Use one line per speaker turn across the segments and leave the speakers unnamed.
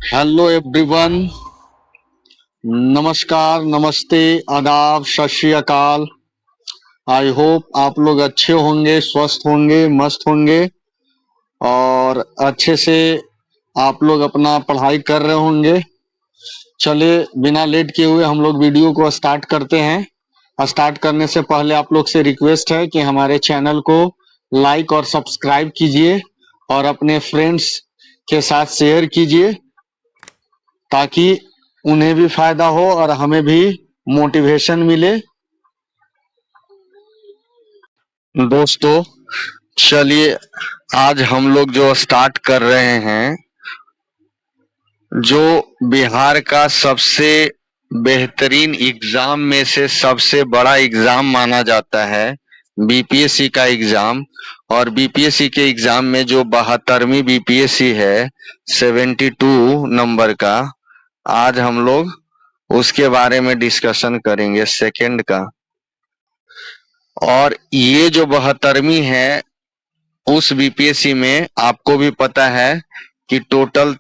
Hello everyone, नमस्कार, नमस्ते, आदाब, सत श्री अकाल। आई होप आप लोग अच्छे होंगे, स्वस्थ होंगे, मस्त होंगे और अच्छे से आप लोग अपना पढ़ाई कर रहे होंगे। चलिए बिना लेट किए हुए हम लोग वीडियो को स्टार्ट करते हैं। स्टार्ट करने से पहले आप लोग से रिक्वेस्ट है कि हमारे चैनल को लाइक और सब्सक्राइब कीजिए और अपने फ्रेंड्स के साथ शेयर कीजिए ताकि उन्हें भी फायदा हो और हमें भी मोटिवेशन मिले। दोस्तों चलिए आज हम लोग जो स्टार्ट कर रहे हैं, जो बिहार का सबसे बेहतरीन एग्जाम में से सबसे बड़ा एग्जाम माना जाता है, बीपीएससी का एग्जाम। और बीपीएससी के एग्जाम में जो 72वीं बीपीएससी है 72 नंबर का, आज हम लोग उसके बारे में डिस्कशन करेंगे सेकंड का। और ये जो 72वीं है उस बीपीएससी में आपको भी पता है कि टोटल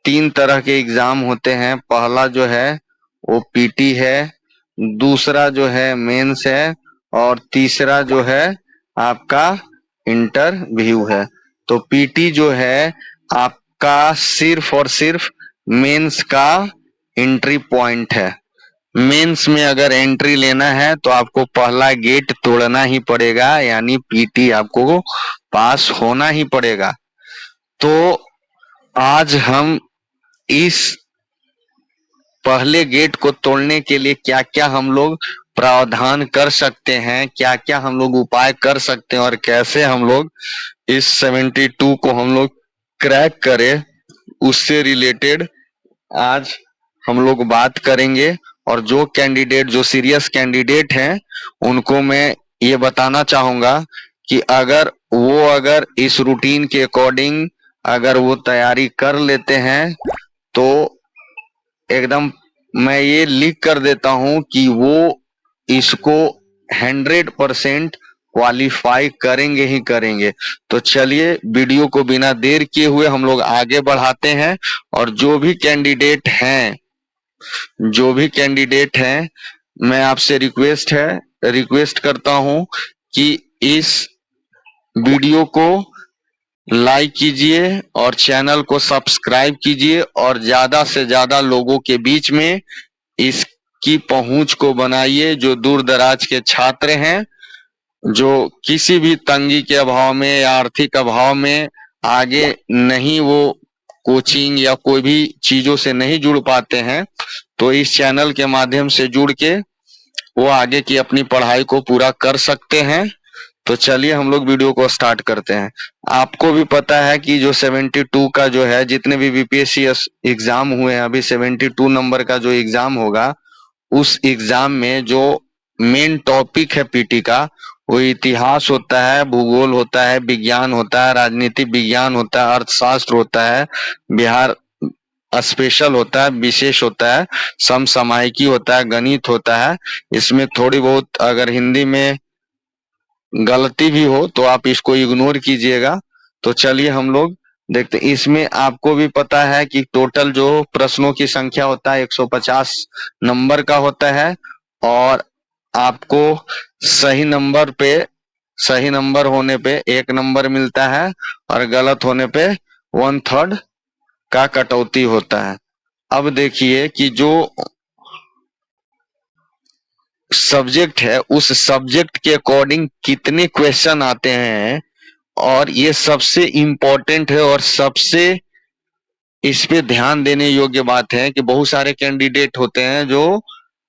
3 तरह के एग्जाम होते हैं। पहला जो है वो पीटी है, दूसरा जो है मेंस है और तीसरा जो है आपका इंटरव्यू है। तो पीटी जो है आपका सिर्फ और सिर्फ मेंस का एंट्री पॉइंट है। मेंस में अगर एंट्री लेना है तो आपको पहला गेट तोड़ना ही पड़ेगा, यानी पीटी आपको पास होना ही पड़ेगा। तो आज हम इस पहले गेट को तोड़ने के लिए क्या क्या हम लोग प्रावधान कर सकते हैं, क्या क्या हम लोग उपाय कर सकते हैं और कैसे हम लोग इस 72 को हम लोग क्रैक करें, उससे रिलेटेड आज हम लोग बात करेंगे। और जो कैंडिडेट, जो सीरियस कैंडिडेट हैं, उनको मैं ये बताना चाहूंगा कि अगर इस रूटीन के अकॉर्डिंग अगर वो तैयारी कर लेते हैं तो एकदम मैं ये लिख कर देता हूं कि वो इसको 100% क्वालिफाई करेंगे ही करेंगे। तो चलिए वीडियो को बिना देर किए हुए हम लोग आगे बढ़ाते हैं। और जो भी कैंडिडेट हैं मैं आपसे रिक्वेस्ट करता हूं कि इस वीडियो को लाइक कीजिए और चैनल को सब्सक्राइब कीजिए और ज्यादा से ज्यादा लोगों के बीच में इसकी पहुंच को बनाइए। जो दूर दराज के छात्र हैं, जो किसी भी तंगी के अभाव में या आर्थिक अभाव में आगे नहीं, वो कोचिंग या कोई भी चीजों से नहीं जुड़ पाते हैं, तो इस चैनल के माध्यम से जुड़ के वो आगे की अपनी पढ़ाई को पूरा कर सकते हैं। तो चलिए हम लोग वीडियो को स्टार्ट करते हैं। आपको भी पता है कि जो 72 का जो है, जितने भी बीपीएससी एग्जाम हुए हैं, अभी 72 नंबर का जो एग्जाम होगा, उस एग्जाम में जो मेन टॉपिक है पीटी का, वो इतिहास होता है, भूगोल होता है, विज्ञान होता है, राजनीति विज्ञान होता है, अर्थशास्त्र होता है, बिहार स्पेशल होता है, विशेष होता है, समसामयिकी होता है, गणित होता है। इसमें थोड़ी बहुत अगर हिंदी में गलती भी हो तो आप इसको इग्नोर कीजिएगा। तो चलिए हम लोग देखते हैं। इसमें आपको भी पता है कि टोटल जो प्रश्नों की संख्या होता है 150 नंबर का होता है और आपको सही नंबर होने पे 1 नंबर मिलता है और गलत होने पे 1/3 का कटौती होता है। अब देखिए कि जो सब्जेक्ट है, उस सब्जेक्ट के अकॉर्डिंग कितने क्वेश्चन आते हैं, और ये सबसे इम्पोर्टेंट है और सबसे इस पे ध्यान देने योग्य बात है कि बहुत सारे कैंडिडेट होते हैं जो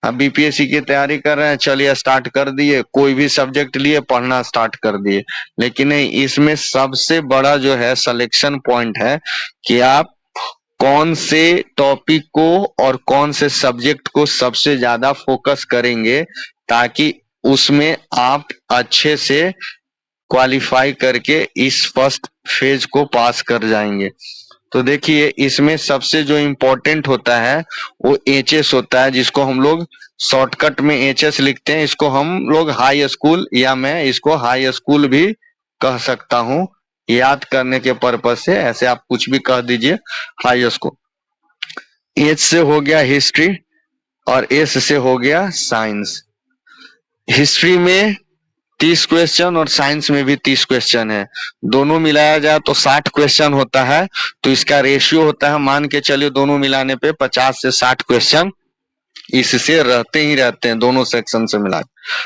बीपीएससी की तैयारी कर रहे हैं, चलिए स्टार्ट कर दिए, कोई भी सब्जेक्ट लिए पढ़ना स्टार्ट कर दिए। लेकिन नहीं, इसमें सबसे बड़ा जो है सिलेक्शन पॉइंट है कि आप कौन से टॉपिक को और कौन से सब्जेक्ट को सबसे ज्यादा फोकस करेंगे, ताकि उसमें आप अच्छे से क्वालिफाई करके इस फर्स्ट फेज को पास कर जाएंगे। तो देखिए इसमें सबसे जो इम्पोर्टेंट होता है वो एचएस होता है, जिसको हम लोग शॉर्टकट में एचएस लिखते हैं। इसको हम लोग हाई स्कूल, या मैं इसको हाई स्कूल भी कह सकता हूं याद करने के पर्पज से, ऐसे आप कुछ भी कह दीजिए। हाईएस्ट को एच से हो गया हिस्ट्री और एस से हो गया साइंस। हिस्ट्री में 30 क्वेश्चन और साइंस में भी 30 क्वेश्चन है, दोनों मिलाया जाए तो 60 क्वेश्चन होता है। तो इसका रेशियो होता है, मान के चलिए दोनों मिलाने पे 50 से 60 क्वेश्चन इससे रहते ही रहते हैं, दोनों सेक्शन से मिला।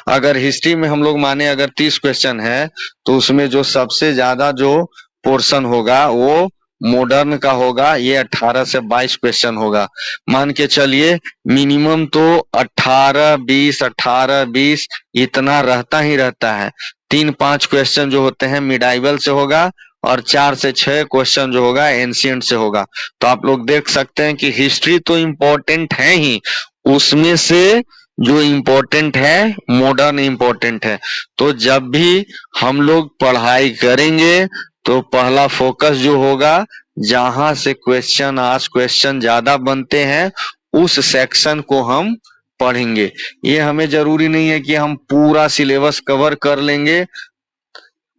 अगर हिस्ट्री में हम लोग माने अगर 30 क्वेश्चन है तो उसमें जो सबसे ज्यादा जो पोर्शन होगा वो मॉडर्न का होगा, ये 18 से 22 क्वेश्चन होगा। मान के चलिए मिनिमम तो 18-20 इतना रहता ही रहता है। 3-5 क्वेश्चन जो होते हैं मिडाइवल से होगा और 4 से 6 क्वेश्चन जो होगा एंशिएंट से होगा। तो आप लोग देख सकते हैं कि हिस्ट्री तो इम्पोर्टेंट है ही, उसमें से जो इम्पोर्टेंट है मॉडर्न इम्पोर्टेंट है। तो जब भी हम लोग पढ़ाई करेंगे तो पहला फोकस जो होगा जहां से क्वेश्चन ज्यादा बनते हैं उस सेक्शन को हम पढ़ेंगे। ये हमें जरूरी नहीं है कि हम पूरा सिलेबस कवर कर लेंगे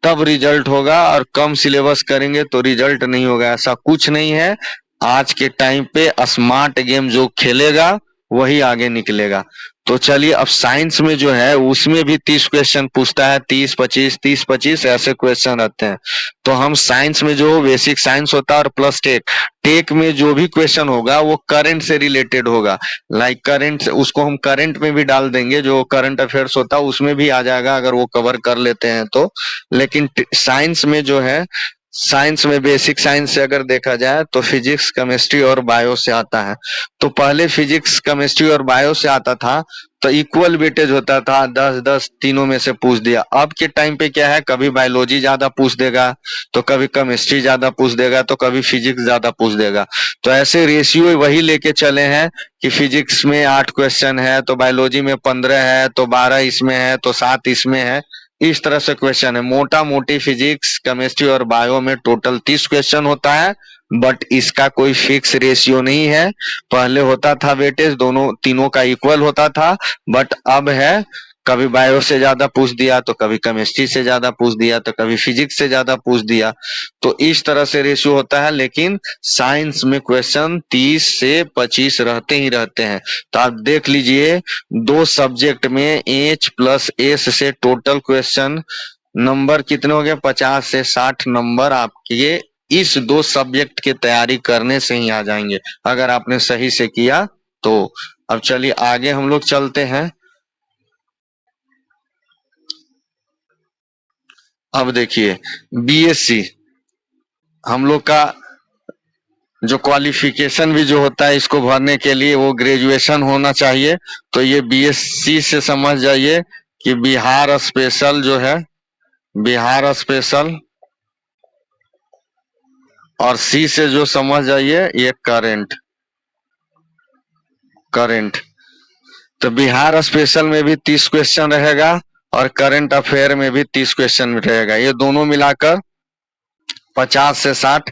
तब रिजल्ट होगा और कम सिलेबस करेंगे तो रिजल्ट नहीं होगा, ऐसा कुछ नहीं है। आज के टाइम पे स्मार्ट गेम जो खेलेगा वही आगे निकलेगा। तो चलिए अब साइंस में जो है उसमें भी 30 क्वेश्चन पूछता है, 30-25 ऐसे क्वेश्चन रहते हैं। तो हम साइंस में जो बेसिक साइंस होता है और प्लस टेक में जो भी क्वेश्चन होगा वो करंट से रिलेटेड होगा। लाइक करंट, उसको हम करंट में भी डाल देंगे, जो करंट अफेयर्स होता है उसमें भी आ जाएगा अगर वो कवर कर लेते हैं तो। लेकिन साइंस में जो है, साइंस में बेसिक साइंस से अगर देखा जाए तो फिजिक्स केमिस्ट्री और बायो से आता है। तो पहले फिजिक्स केमिस्ट्री और बायो से आता था तो इक्वल वेटेज होता था, 10-10 तीनों में से पूछ दिया। अब के टाइम पे क्या है, कभी बायोलॉजी ज्यादा पूछ देगा तो कभी केमिस्ट्री ज्यादा पूछ देगा तो कभी फिजिक्स ज्यादा पूछ देगा। तो ऐसे रेशियो वही लेके चले हैं कि फिजिक्स में 8 क्वेश्चन है तो बायोलॉजी में 15 है तो 12 इसमें है तो 7 इसमें है, इस तरह से क्वेश्चन है। मोटा मोटी फिजिक्स केमिस्ट्री और बायो में टोटल 30 क्वेश्चन होता है, बट इसका कोई फिक्स रेशियो नहीं है। पहले होता था वेटेज दोनों तीनों का इक्वल होता था, बट अब है कभी बायो से ज्यादा पूछ दिया तो कभी केमिस्ट्री से ज्यादा पूछ दिया तो कभी फिजिक्स से ज्यादा पूछ दिया। तो इस तरह से रेशियो होता है। लेकिन साइंस में क्वेश्चन 30 से 25 रहते ही रहते हैं। तो आप देख लीजिए दो सब्जेक्ट में एच प्लस एस से टोटल क्वेश्चन नंबर कितने हो गए, 50 से 60 नंबर आपके इस दो सब्जेक्ट की तैयारी करने से ही आ जाएंगे अगर आपने सही से किया तो। अब चलिए आगे हम लोग चलते हैं। अब देखिए बीएससी हम लोग का जो क्वालिफिकेशन भी जो होता है इसको भरने के लिए वो ग्रेजुएशन होना चाहिए। तो ये बीएससी से समझ जाइए कि बिहार स्पेशल जो है, बिहार स्पेशल, और सी से जो समझ जाइए ये करंट। तो बिहार स्पेशल में भी 30 क्वेश्चन रहेगा और करंट अफेयर में भी 30 क्वेश्चन रहेगा। ये दोनों मिलाकर 50 से 60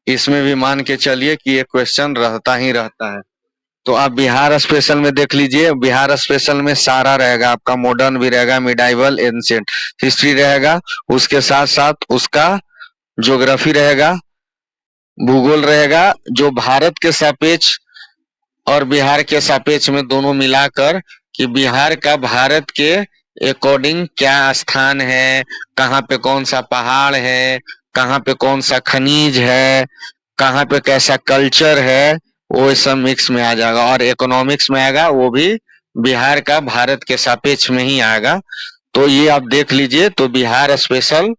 इसमें भी मान के चलिए कि ये क्वेश्चन रहता ही रहता है। तो आप बिहार स्पेशल में देख लीजिए, बिहार स्पेशल में सारा रहेगा आपका, मॉडर्न भी रहेगा, मिडाइवल, एंशिएंट, हिस्ट्री रहेगा, उसके साथ साथ उसका ज्योग्राफी रहेगा, भूगोल रहेगा, जो भारत के सापेक्ष और बिहार के सापेक्ष में दोनों मिलाकर कि बिहार का भारत के अकॉर्डिंग क्या स्थान है, कहाँ पे कौन सा पहाड़ है, कहाँ पे कौन सा खनिज है, कहाँ पे कैसा कल्चर है, वो सब मिक्स में आ जाएगा। और इकोनॉमिक्स में आएगा वो भी बिहार का भारत के सापेक्ष में ही आएगा। तो ये आप देख लीजिए। तो बिहार स्पेशल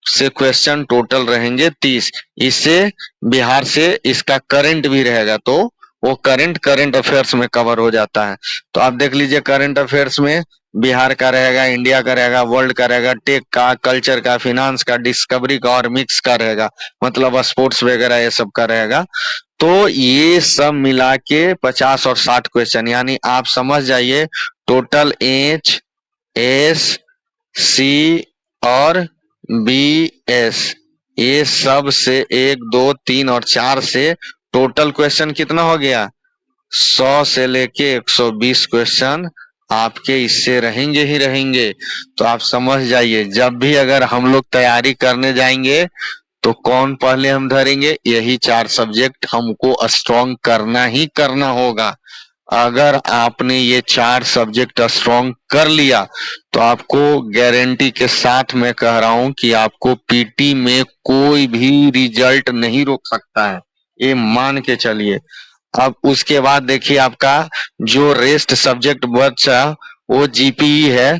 से क्वेश्चन टोटल रहेंगे 30, इससे बिहार से इसका करंट भी रहेगा तो वो करंट अफेयर्स में कवर हो जाता है। तो आप देख लीजिए करंट अफेयर्स में बिहार का रहेगा, इंडिया का रहेगा, वर्ल्ड का रहेगा, टेक का, कल्चर का, फिनांस का, डिस्कवरी का और मिक्स का रहेगा, मतलब स्पोर्ट्स वगैरह ये सब का रहेगा। तो ये सब मिला के 50 और 60 क्वेश्चन, यानी आप समझ जाइए टोटल एच, एस, सी और बी, एस, ये सब से 1, 2, 3 और 4 से टोटल क्वेश्चन कितना हो गया, 100 से लेके 120 क्वेश्चन आपके इससे रहेंगे ही रहेंगे। तो आप समझ जाइए, जब भी अगर हम लोग तैयारी करने जाएंगे तो कौन पहले हम धरेंगे, यही 4 सब्जेक्ट हमको स्ट्रॉन्ग करना ही करना होगा। अगर आपने ये 4 सब्जेक्ट स्ट्रॉन्ग कर लिया तो आपको गारंटी के साथ मैं कह रहा हूं कि आपको पीटी में कोई भी रिजल्ट नहीं रोक सकता है, ये मान के चलिए। अब उसके बाद देखिए आपका जो रेस्ट सब्जेक्ट बचा वो जीपीई है,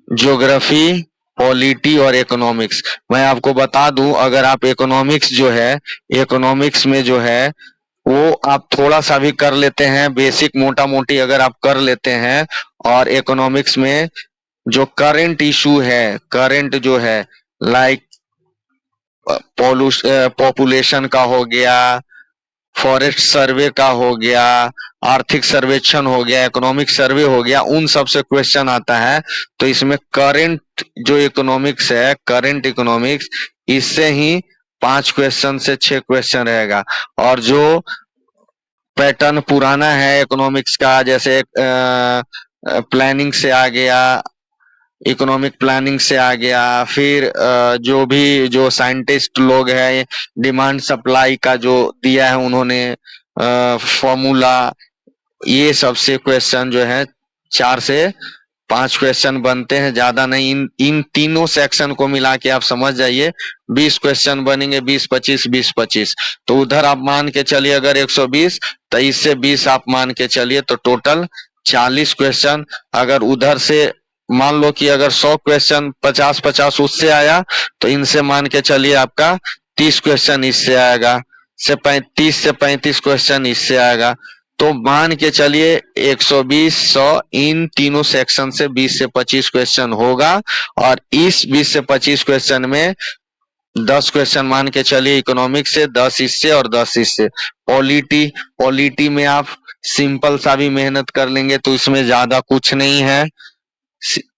ज्योग्राफी, पॉलिटी और इकोनॉमिक्स। मैं आपको बता दूं, अगर आप इकोनॉमिक्स जो है, इकोनॉमिक्स में जो है वो आप थोड़ा सा भी कर लेते हैं, बेसिक मोटा मोटी अगर आप कर लेते हैं, और इकोनॉमिक्स में जो करंट इशू है, करंट जो है लाइक पॉपुलेशन का हो गया, फॉरेस्ट सर्वे का हो गया, आर्थिक सर्वेक्षण हो गया, इकोनॉमिक सर्वे हो गया, उन सब से क्वेश्चन आता है। तो इसमें करंट जो इकोनॉमिक्स है, करंट इकोनॉमिक्स, इससे ही 5 क्वेश्चन से 6 क्वेश्चन रहेगा। और जो पैटर्न पुराना है इकोनॉमिक्स का, जैसे प्लानिंग से आ गया, इकोनॉमिक प्लानिंग से आ गया, फिर जो भी जो साइंटिस्ट लोग हैं, डिमांड सप्लाई का जो दिया है उन्होंने फॉर्मूला, ये सबसे क्वेश्चन जो है 4 से 5 क्वेश्चन बनते हैं, ज्यादा नहीं। इन इन तीनों सेक्शन को मिला के आप समझ जाइए 20 क्वेश्चन बनेंगे, 20-25 20-25। तो उधर आप मान के चलिए अगर 120, तो इससे 20 आप मान के चलिए, तो टोटल 40 क्वेश्चन। अगर उधर से मान लो कि अगर 100 क्वेश्चन 50-50 उससे आया, तो इनसे मान के चलिए आपका 30 क्वेश्चन इससे आएगा, से 30 से 35 क्वेश्चन इससे आएगा। तो मान के चलिए 120, 100, इन तीनों सेक्शन से 20 से 25 क्वेश्चन होगा। और इस 20 से 25 क्वेश्चन में 10 क्वेश्चन मान के चलिए इकोनॉमिक्स से, 10 इससे और 10 इससे। पॉलिटी, पॉलिटी में आप सिंपल सा भी मेहनत कर लेंगे तो इसमें ज्यादा कुछ नहीं है।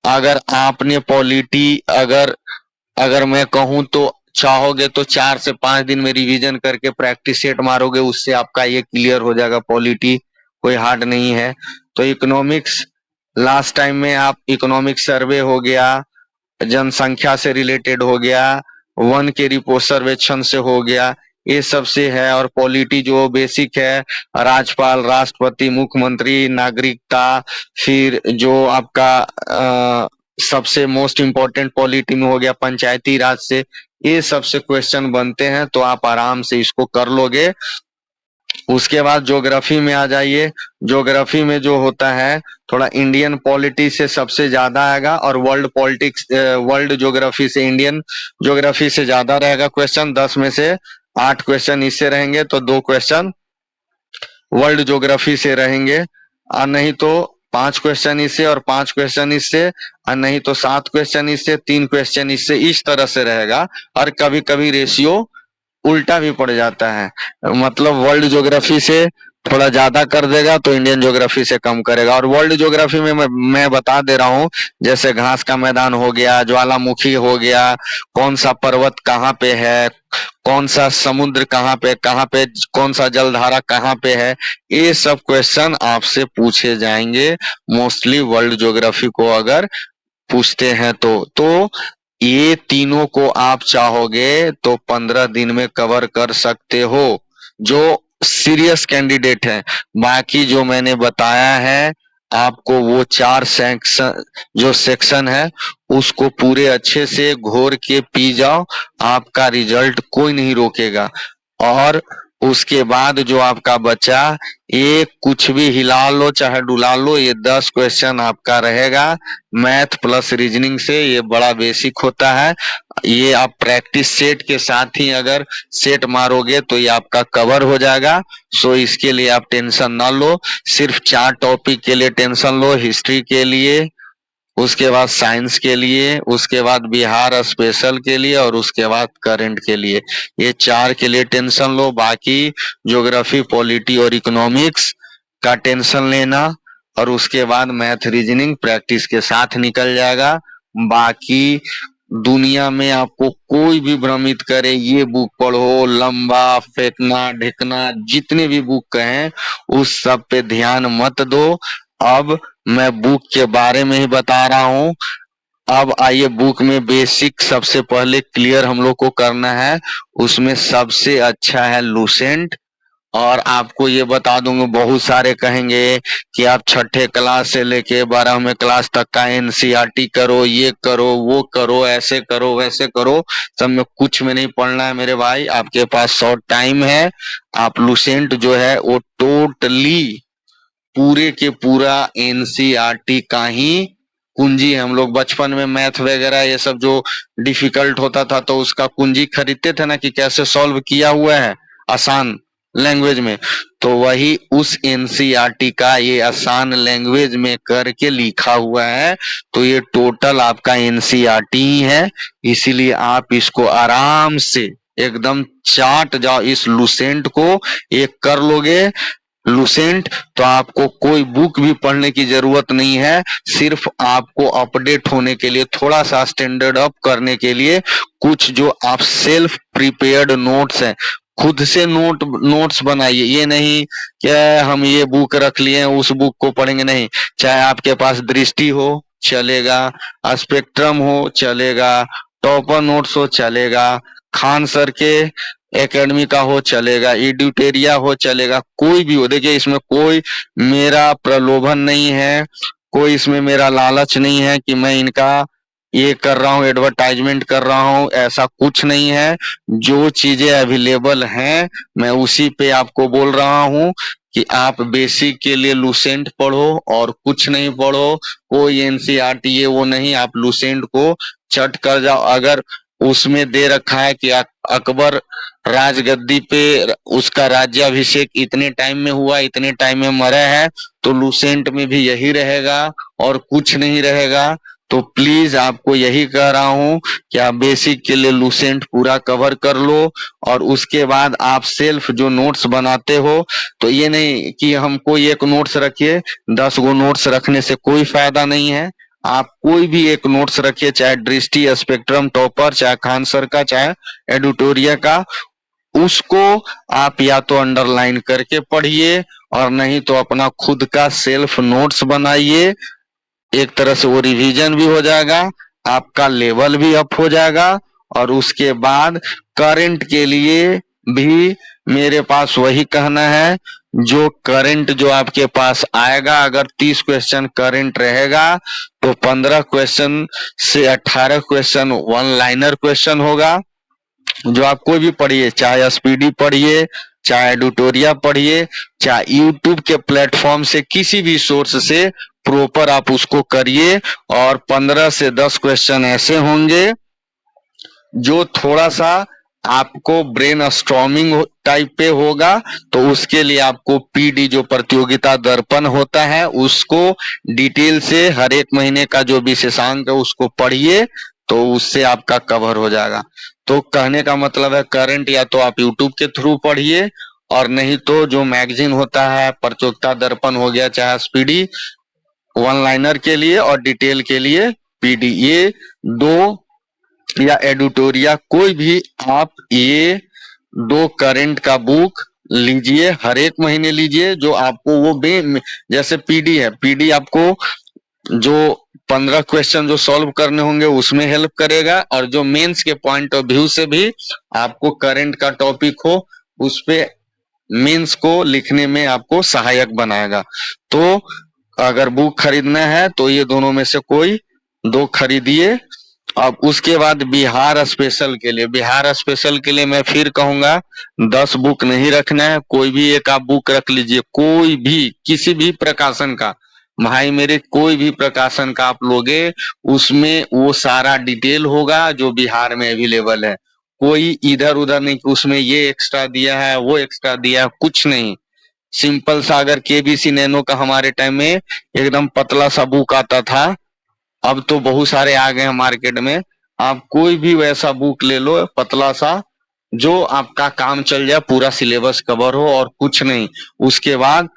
अगर आपने पॉलिटी, अगर अगर मैं कहूं तो चाहोगे तो 4 से 5 दिन में रिवीजन करके प्रैक्टिस सेट मारोगे, उससे आपका ये क्लियर हो जाएगा। पॉलिटी कोई हार्ड नहीं है। तो इकोनॉमिक्स लास्ट टाइम में आप इकोनॉमिक सर्वे हो गया, जनसंख्या से रिलेटेड हो गया, वन के रिपोर्ट सर्वेक्षण से हो गया, ये सब से है। और पॉलिटी जो बेसिक है, राज्यपाल, राष्ट्रपति, मुख्यमंत्री, नागरिकता, फिर जो आपका सबसे मोस्ट इम्पोर्टेंट पॉलिटी में हो गया पंचायती राज से, ये सबसे क्वेश्चन बनते हैं, तो आप आराम से इसको कर लोगे। उसके बाद ज्योग्राफी में आ जाइए। ज्योग्राफी में जो होता है थोड़ा इंडियन पॉलिटी से सबसे ज्यादा आएगा, और वर्ल्ड पॉलिटिक्स, वर्ल्ड ज्योग्राफी से इंडियन ज्योग्राफी से ज्यादा रहेगा क्वेश्चन। 10 में से 8 क्वेश्चन इससे रहेंगे, तो 2 क्वेश्चन वर्ल्ड ज्योग्राफी से रहेंगे। और नहीं तो 5 क्वेश्चन इससे और 5 क्वेश्चन इससे, और नहीं तो 7 क्वेश्चन इससे, 3 क्वेश्चन इससे, इस तरह से रहेगा। और कभी कभी रेशियो उल्टा भी पड़ जाता है, मतलब वर्ल्ड ज्योग्राफी से थोड़ा ज्यादा कर देगा तो इंडियन ज्योग्राफी से कम करेगा। और वर्ल्ड ज्योग्राफी में मैं बता दे रहा हूँ, जैसे घास का मैदान हो गया, ज्वालामुखी हो गया, कौन सा पर्वत कहाँ पे है, कौन सा समुद्र कहाँ पे, कौन सा जलधारा कहाँ पे है, ये सब क्वेश्चन आपसे पूछे जाएंगे मोस्टली वर्ल्ड ज्योग्राफी को अगर पूछते हैं तो ये तीनों को आप चाहोगे तो 15 दिन में कवर कर सकते हो, जो सीरियस कैंडिडेट है। बाकी जो मैंने बताया है आपको, वो 4 सेक्शन, जो सेक्शन है उसको पूरे अच्छे से घोर के पी जाओ, आपका रिजल्ट कोई नहीं रोकेगा। और उसके बाद जो आपका बचा, ये कुछ भी हिला लो चाहे डुला लो, ये 10 क्वेश्चन आपका रहेगा मैथ प्लस रीजनिंग से। ये बड़ा बेसिक होता है, ये आप प्रैक्टिस सेट के साथ ही अगर सेट मारोगे तो ये आपका कवर हो जाएगा। सो इसके लिए आप टेंशन ना लो, सिर्फ 4 टॉपिक के लिए टेंशन लो, हिस्ट्री के लिए, उसके बाद साइंस के लिए, उसके बाद बिहार स्पेशल के लिए, और उसके बाद करंट के लिए। ये 4 के लिए टेंशन लो, बाकी ज्योग्राफी, पॉलिटी और इकोनॉमिक्स का टेंशन लेना, और उसके बाद मैथ रीजनिंग प्रैक्टिस के साथ निकल जाएगा। बाकी दुनिया में आपको कोई भी भ्रमित करे, ये बुक पढ़ो, लंबा, फेंकना, ढेकना, जितने भी बुक कहें उस सब पे ध्यान मत दो। अब मैं बुक के बारे में ही बता रहा हूँ। अब आइए बुक में बेसिक सबसे पहले क्लियर हम लोग को करना है। उसमें सबसे अच्छा है लूसेंट। और आपको ये बता दूंगा, बहुत सारे कहेंगे कि आप छठे क्लास से लेके 12वें क्लास तक का एनसीईआरटी करो, ये करो, वो करो, ऐसे करो, वैसे करो। सब में कुछ में नहीं पढ़ना है मेरे भाई। आपके पास शॉर्ट टाइम है। आप लूसेंट जो है वो टोटली पूरे के पूरा एनसीईआरटी का ही कुंजी है। हम लोग बचपन में मैथ वगैरह ये सब जो डिफिकल्ट होता था तो उसका कुंजी खरीदते थे ना, कि कैसे सॉल्व किया हुआ है आसान लैंग्वेज में। तो वही उस एनसीईआरटी का ये आसान लैंग्वेज में करके लिखा हुआ है। तो ये टोटल आपका एनसीईआरटी ही है। इसीलिए आप इसको आराम से एकदम चाट जाओ। इस लूसेंट को एक कर लोगे लूसेंट, तो आपको कोई बुक भी पढ़ने की जरूरत नहीं है। सिर्फ आपको अपडेट होने के लिए, थोड़ा सा स्टैंडर्ड अप करने के लिए कुछ जो आप सेल्फ प्रिपेयर्ड नोट्स हैं, खुद से नोट्स बनाइए। ये नहीं क्या हम ये बुक रख लिए उस बुक को पढ़ेंगे, नहीं। चाहे आपके पास दृष्टि हो चलेगा, स्पेक्ट्रम हो चलेगा, टॉपर नोट्स हो चलेगा, खान सर के एकेडमी का हो चलेगा, एडुटेरिया हो चलेगा, कोई भी हो। देखिए इसमें कोई मेरा प्रलोभन नहीं है, कोई इसमें मेरा लालच नहीं है कि मैं इनका ये कर रहा हूँ, एडवर्टाइजमेंट कर रहा हूँ, ऐसा कुछ नहीं है। जो चीजें अवेलेबल हैं मैं उसी पे आपको बोल रहा हूँ कि आप बेसिक के लिए लूसेंट पढ़ो और कुछ नहीं पढ़ो। कोई एनसीईआरटी ये वो नहीं, आप लूसेंट को चट कर जाओ। अगर उसमें दे रखा है कि अकबर राजगद्दी पे उसका राज्याभिषेक इतने टाइम में हुआ, इतने टाइम में मरा है, तो लूसेंट में भी यही रहेगा और कुछ नहीं रहेगा। तो प्लीज आपको यही कह रहा हूं कि आप बेसिक के लिए लूसेंट पूरा कवर कर लो। और उसके बाद आप सेल्फ जो नोट्स बनाते हो, तो ये नहीं कि हमको एक नोट्स रखिए, 10 गो नोट्स रखने से कोई फायदा नहीं है। आप कोई भी एक नोट्स रखिए, चाहे दृष्टि, स्पेक्ट्रम, टॉपर, चाहे खान सर का, चाहे एडिटोरिया का। उसको आप या तो अंडरलाइन करके पढ़िए और नहीं तो अपना खुद का सेल्फ नोट्स बनाइए। एक तरह से वो रिवीजन भी हो जाएगा, आपका लेवल भी अप हो जाएगा। और उसके बाद करंट के लिए भी मेरे पास वही कहना है, जो करंट जो आपके पास आएगा, अगर 30 क्वेश्चन करंट रहेगा तो 15 क्वेश्चन से 18 क्वेश्चन वन लाइनर क्वेश्चन होगा। जो आप कोई भी पढ़िए, चाहे एसपीडी पढ़िए, चाहे ट्यूटोरिया पढ़िए, चाहे यूट्यूब के प्लेटफॉर्म से किसी भी सोर्स से प्रॉपर आप उसको करिए। और 15 से 10 क्वेश्चन ऐसे होंगे जो थोड़ा सा आपको ब्रेन स्टॉर्मिंग टाइप पे होगा। तो उसके लिए आपको पीडी जो प्रतियोगिता दर्पण होता है उसको डिटेल से हर एक महीने का जो विशेषांक है उसको पढ़िए, तो उससे आपका कवर हो जाएगा। तो कहने का मतलब है करंट या तो आप यूट्यूब के थ्रू पढ़िए, और नहीं तो जो मैगजीन होता है प्रतियोगिता दर्पण हो गया, चाहे स्पीडी वन लाइनर के लिए और डिटेल के लिए पीडी, ये दो, या एडिटोरिया, कोई भी आप ये दो करंट का बुक लीजिए, हर एक महीने लीजिए। जो आपको वो जैसे पीडी है, पीडी आपको जो 15 क्वेश्चन जो सॉल्व करने होंगे उसमें हेल्प करेगा, और जो मेंस के पॉइंट ऑफ व्यू से भी आपको करंट का टॉपिक हो उस पे मेंस को लिखने में आपको सहायक बनाएगा। तो अगर बुक खरीदना है तो ये दोनों में से कोई दो खरीदिए। अब उसके बाद बिहार स्पेशल के लिए, बिहार स्पेशल के लिए मैं फिर कहूंगा 10 बुक नहीं रखना है, कोई भी एक आप बुक रख लीजिए। कोई भी किसी भी प्रकाशन का, भाई मेरे कोई भी प्रकाशन का आप लोगे, उसमें वो सारा डिटेल होगा जो बिहार में अवेलेबल है। कोई इधर उधर नहीं कि उसमें ये एक्स्ट्रा दिया है, वो एक्स्ट्रा दिया है, कुछ नहीं। सिंपल सा, अगर केबीसी नैनो का हमारे टाइम में एकदम पतला सा बुक आता था, अब तो बहुत सारे आ गए हैं मार्केट में। आप कोई भी वैसा बुक ले लो पतला सा, जो आपका काम चल जाए, पूरा सिलेबस कवर हो और कुछ नहीं। उसके बाद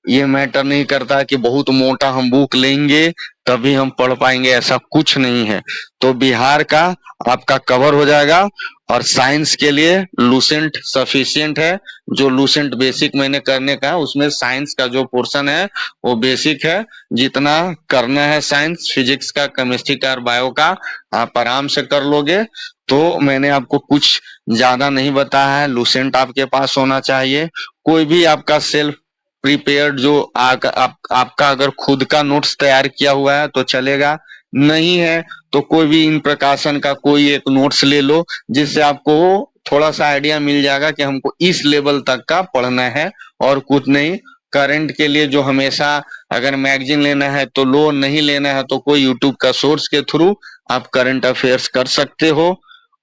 ये मैटर नहीं करता कि बहुत मोटा हम बुक लेंगे तभी हम पढ़ पाएंगे, ऐसा कुछ नहीं है। तो बिहार का आपका कवर हो जाएगा। और साइंस के लिए लूसेंट सफिशिएंट है। जो लूसेंट बेसिक मैंने करने का है उसमें साइंस का जो पोर्शन है वो बेसिक है। जितना करना है साइंस, फिजिक्स का, केमिस्ट्री का और बायो का आप आराम से कर लोगे। तो मैंने आपको कुछ ज्यादा नहीं बताया है। लूसेंट आपके पास होना चाहिए। कोई भी आपका सेल्फ प्रिपेयर्ड जो आपका अगर खुद का नोट्स तैयार किया हुआ है तो चलेगा, नहीं है तो कोई भी इन प्रकाशन का कोई एक नोट्स ले लो, जिससे आपको थोड़ा सा आइडिया मिल जाएगा कि हमको इस लेवल तक का पढ़ना है और कुछ नहीं। करंट के लिए जो हमेशा अगर मैगजीन लेना है तो लो, नहीं लेना है तो कोई यूट्यूब का सोर्स के थ्रू आप करंट अफेयर्स कर सकते हो।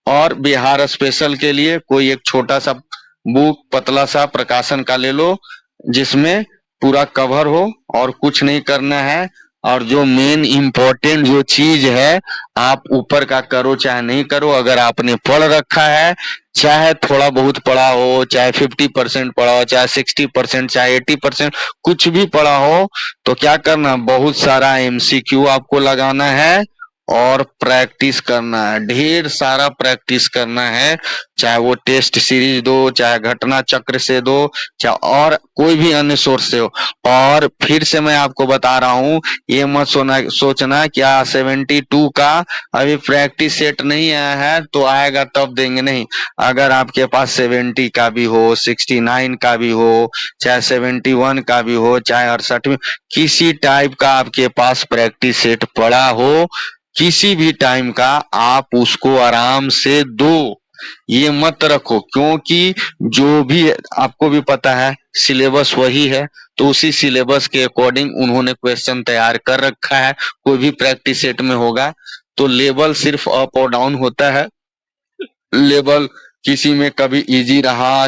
और बिहार स्पेशल के लिए कोई एक छोटा सा बुक पतला सा प्रकाशन का ले लो जिसमें पूरा कवर हो और कुछ नहीं करना है। और जो मेन इम्पोर्टेंट जो चीज है आप ऊपर का करो चाहे नहीं करो, अगर आपने पढ़ रखा है, चाहे थोड़ा बहुत पढ़ा हो, चाहे 50% पढ़ा हो, चाहे 60%, चाहे 80%, कुछ भी पढ़ा हो, तो क्या करना, बहुत सारा एमसीक्यू आपको लगाना है और प्रैक्टिस करना है, ढेर सारा प्रैक्टिस करना है। चाहे वो टेस्ट सीरीज दो, चाहे घटना चक्र से दो, चाहे और कोई भी अन्य सोर्स से हो। और फिर से मैं आपको बता रहा हूँ, ये मत सोचना क्या 72 का अभी प्रैक्टिस सेट नहीं आया है तो आएगा तब देंगे, नहीं। अगर आपके पास 70 का भी हो, 69 का भी हो, चाहे 71 का भी हो, चाहे 68 में, किसी टाइप का आपके पास प्रैक्टिस सेट पड़ा हो, किसी भी टाइम का, आप उसको आराम से दो। ये मत रखो, क्योंकि जो भी आपको भी पता है सिलेबस वही है, तो उसी सिलेबस के अकॉर्डिंग उन्होंने क्वेश्चन तैयार कर रखा है। कोई भी प्रैक्टिस सेट में होगा तो लेवल सिर्फ अप और डाउन होता है। लेवल किसी में कभी इजी रहा,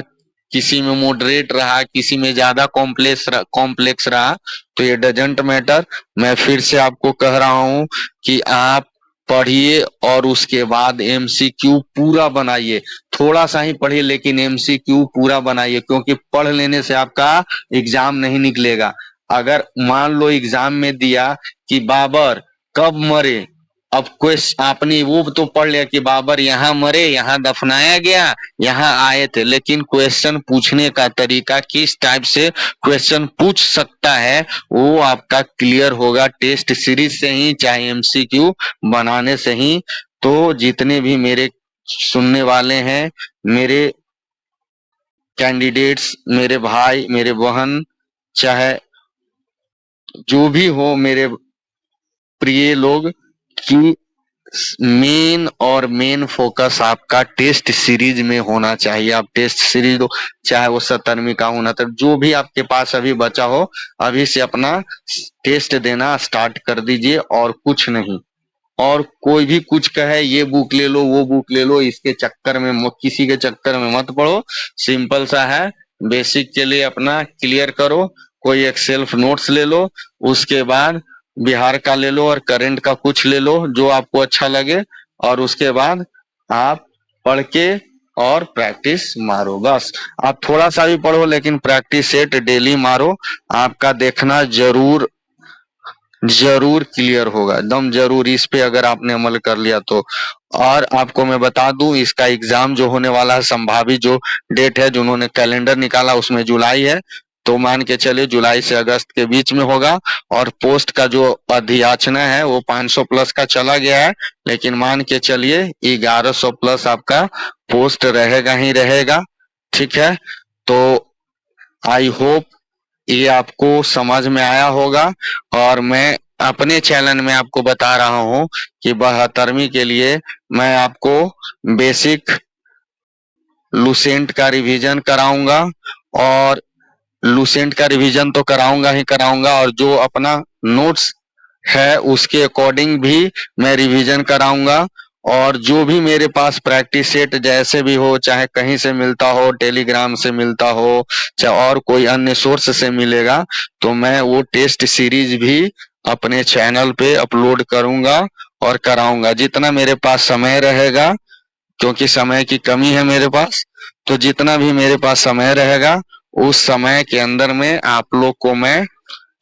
किसी में मॉडरेट रहा, किसी में ज्यादा कॉम्प्लेक्स रहा, तो ये डजंट मैटर। मैं फिर से आपको कह रहा हूं कि आप पढ़िए और उसके बाद एमसीक्यू पूरा बनाइए। थोड़ा सा ही पढ़िए लेकिन एमसीक्यू पूरा बनाइए, क्योंकि पढ़ लेने से आपका एग्जाम नहीं निकलेगा। अगर मान लो एग्जाम में दिया कि बाबर कब मरे, अब क्वेश्चन आपने वो तो पढ़ लिया कि बाबर यहाँ मरे, यहाँ दफनाया गया, यहाँ आए थे, लेकिन क्वेश्चन पूछने का तरीका, किस टाइप से क्वेश्चन पूछ सकता है, वो आपका क्लियर होगा टेस्ट सीरीज से ही, चाहे एमसीक्यू बनाने से ही। तो जितने भी मेरे सुनने वाले हैं, मेरे कैंडिडेट्स, मेरे भाई, मेरे बहन, चाहे जो भी हो मेरे प्रिय लोग, कि मेन फोकस आपका टेस्ट सीरीज में होना चाहिए। आप टेस्ट सीरीज दो, चाहे वो 70वीं का, 69, जो भी आपके पास अभी बचा हो, अभी से अपना टेस्ट देना स्टार्ट कर दीजिए और कुछ नहीं। और कोई भी कुछ कहे ये बुक ले लो, वो बुक ले लो, इसके चक्कर में, किसी के चक्कर में मत पड़ो। सिंपल सा है, बेसिक के लिए अपना क्लियर करो, कोई एक सेल्फ नोट्स ले लो, उसके बाद बिहार का ले लो और करंट का कुछ ले लो जो आपको अच्छा लगे, और उसके बाद आप पढ़ के और प्रैक्टिस मारो। बस आप थोड़ा सा भी पढ़ो लेकिन प्रैक्टिस सेट डेली मारो, आपका देखना जरूर जरूर क्लियर होगा, एकदम जरूर, इस पे अगर आपने अमल कर लिया तो। और आपको मैं बता दूं, इसका एग्जाम जो होने वाला है, संभावित जो डेट है, जो उन्होंने कैलेंडर निकाला उसमें जुलाई है, तो मान के चलिए जुलाई से अगस्त के बीच में होगा। और पोस्ट का जो अधियाचना है वो 500 प्लस का चला गया है, लेकिन मान के चलिए 1100 प्लस आपका पोस्ट रहेगा ही रहेगा। ठीक है, तो आई होप ये आपको समझ में आया होगा। और मैं अपने चैनल में आपको बता रहा हूं कि 72वीं के लिए मैं आपको बेसिक लूसेंट का रिवीजन कराऊंगा, और लूसेंट का रिवीजन तो कराऊंगा ही कराऊंगा, और जो अपना नोट्स है उसके अकॉर्डिंग भी मैं रिवीजन कराऊंगा। और जो भी मेरे पास प्रैक्टिस सेट जैसे भी हो, चाहे कहीं से मिलता हो, टेलीग्राम से मिलता हो, चाहे और कोई अन्य सोर्स से मिलेगा, तो मैं वो टेस्ट सीरीज भी अपने चैनल पे अपलोड करूंगा और कराऊंगा जितना मेरे पास समय रहेगा, क्योंकि समय की कमी है मेरे पास। तो जितना भी मेरे पास समय रहेगा उस समय के अंदर में आप लोग को मैं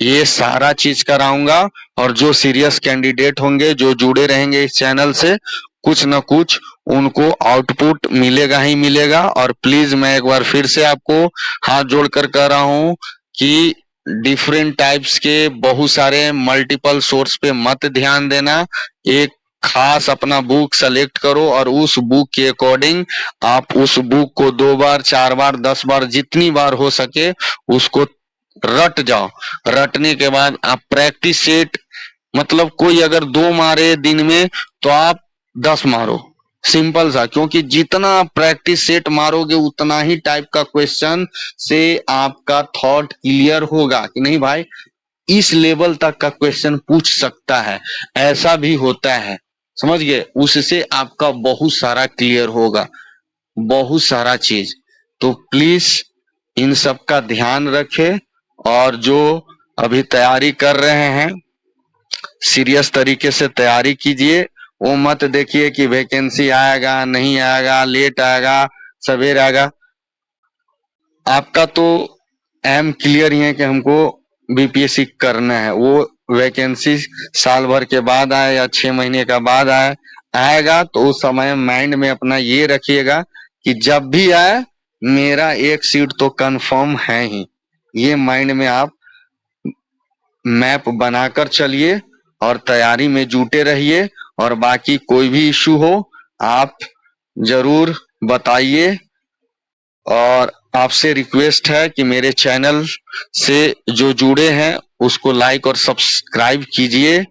ये सारा चीज कराऊंगा। और जो सीरियस कैंडिडेट होंगे, जो जुड़े रहेंगे इस चैनल से, कुछ न कुछ उनको आउटपुट मिलेगा ही मिलेगा। और प्लीज मैं एक बार फिर से आपको हाथ जोड़कर कह रहा हूं कि डिफरेंट टाइप्स के बहुत सारे मल्टीपल सोर्स पे मत ध्यान देना। एक खास अपना बुक सेलेक्ट करो और उस बुक के अकॉर्डिंग आप उस बुक को 2 बार 4 बार 10 बार जितनी बार हो सके उसको रट जाओ। रटने के बाद आप प्रैक्टिस सेट, मतलब कोई अगर 2 मारे दिन में तो आप 10 मारो, सिंपल सा। क्योंकि जितना आप प्रैक्टिस सेट मारोगे उतना ही टाइप का क्वेश्चन से आपका थॉट क्लियर होगा कि नहीं भाई इस लेवल तक का क्वेश्चन पूछ सकता है, ऐसा भी होता है, समझ गए। उससे आपका बहुत सारा क्लियर होगा, बहुत सारा चीज। तो प्लीज इन सब का ध्यान रखें। और जो अभी तैयारी कर रहे हैं सीरियस तरीके से तैयारी कीजिए। वो मत देखिए कि वैकेंसी आएगा नहीं आएगा, लेट आएगा सवेर आएगा। आपका तो एम क्लियर ही है कि हमको बीपीएससी करना है। वो वैकेंसी साल भर के बाद आए या 6 महीने का बाद आएगा तो उस समय माइंड में अपना ये रखिएगा कि जब भी आए मेरा एक सीट तो कंफर्म है ही। ये माइंड में आप मैप बनाकर चलिए और तैयारी में जुटे रहिए। और बाकी कोई भी इश्यू हो आप जरूर बताइए। और आपसे रिक्वेस्ट है कि मेरे चैनल से जो जुड़े हैं उसको लाइक और सब्सक्राइब कीजिए।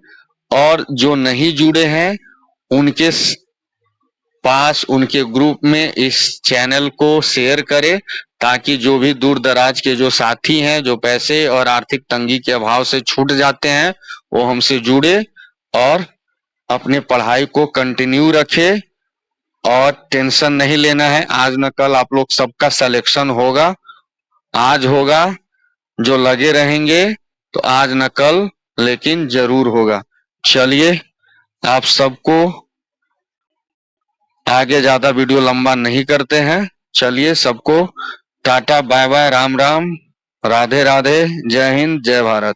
और जो नहीं जुड़े हैं उनके पास, उनके ग्रुप में इस चैनल को शेयर करें, ताकि जो भी दूर दराज के जो साथी हैं, जो पैसे और आर्थिक तंगी के अभाव से छूट जाते हैं, वो हमसे जुड़े और अपने पढ़ाई को कंटिन्यू रखें। और टेंशन नहीं लेना है, आज न कल आप लोग सबका सिलेक्शन होगा, आज होगा। जो लगे रहेंगे तो आज न कल लेकिन जरूर होगा। चलिए आप सबको आगे ज्यादा वीडियो लंबा नहीं करते हैं। चलिए सबको tata bye bye, Ram Ram, Radhe Radhe, जय हिंद, जय भारत।